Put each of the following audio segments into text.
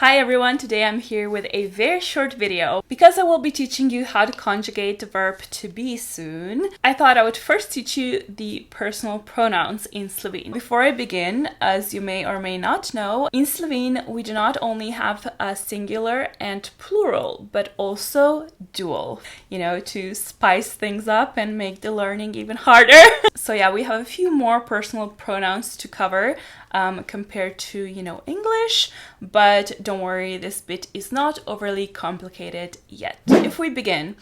Hi everyone, today I'm here with a very short video. Because I will be teaching you how to conjugate the verb to be soon, I thought I would first teach you the personal pronouns in Slovene. Before I begin, as you may or may not know, in Slovene we do not only have a singular and plural, but also dual, to spice things up and make the learning even harder. So yeah, we have a few more personal pronouns to cover compared to, English, but don't worry, this bit is not overly complicated yet. If we begin,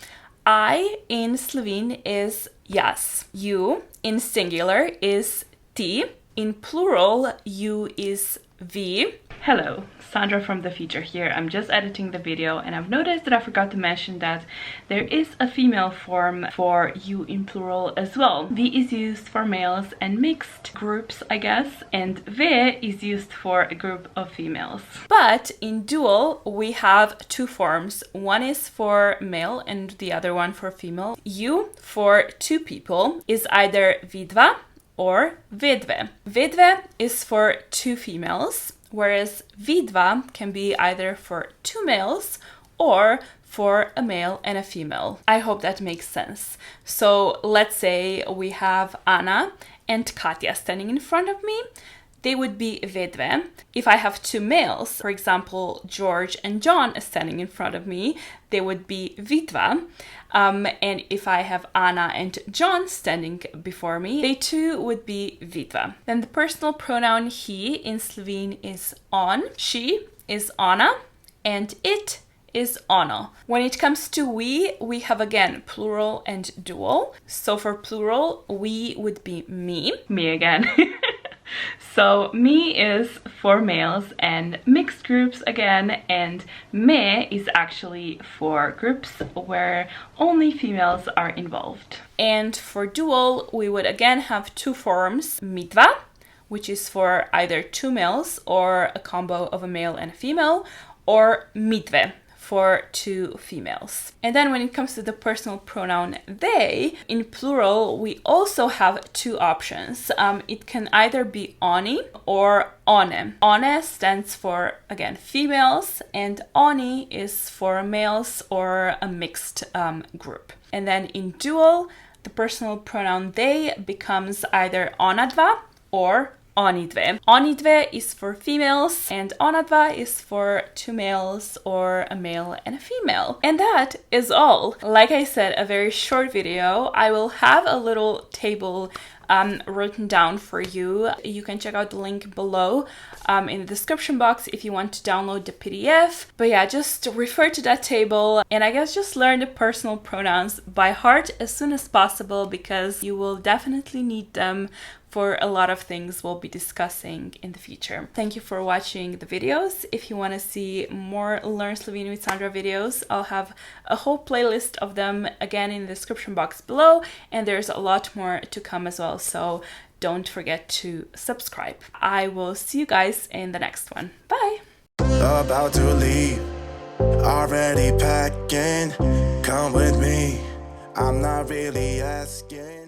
I in Slovene is jas, you in singular is ti, in plural you is vi. Hello, Sandra from the future here. I'm just editing the video and I've noticed that I forgot to mention that there is a female form for you in plural as well. Vi is used for males and mixed groups, I guess, and ve is used for a group of females. But in dual, we have two forms. One is for male and the other one for female. You for two people is either vidva or vedve. Vedve is for two females, whereas vidva can be either for two males or for a male and a female. I hope that makes sense. So let's say we have Anna and Katja standing in front of me. They would be vedve. If I have two males, for example, George and John standing in front of me, they would be vidva. And if I have Anna and John standing before me, they too would be vidva. Then the personal pronoun he in Slovene is on, she is ona, and it is ono. When it comes to we have again plural and dual. So for plural, we would be me again. So me is for males and mixed groups again, and me is actually for groups where only females are involved. And for dual, we would again have two forms, midva, which is for either two males or a combo of a male and a female, or midve, for two females. And then when it comes to the personal pronoun they, in plural, we also have two options. It can either be oni or one. One stands for, again, females, and oni is for males or a mixed group. And then in dual, the personal pronoun they becomes either onadva or onidve. Onidve is for females and onadva is for two males or a male and a female. And that is all. Like I said, a very short video. I will have a little table written down for you. You can check out the link below in the description box if you want to download the PDF. But yeah, just refer to that table and I guess just learn the personal pronouns by heart as soon as possible, because you will definitely need them for a lot of things we'll be discussing in the future. Thank you for watching the videos. If you want to see more Learn Slovene with Sandra videos, I'll have a whole playlist of them again in the description box below, and there's a lot more to come as well, so don't forget to subscribe. I will see you guys in the next one. Bye! About to leave, already packing, come with me, I'm not really asking.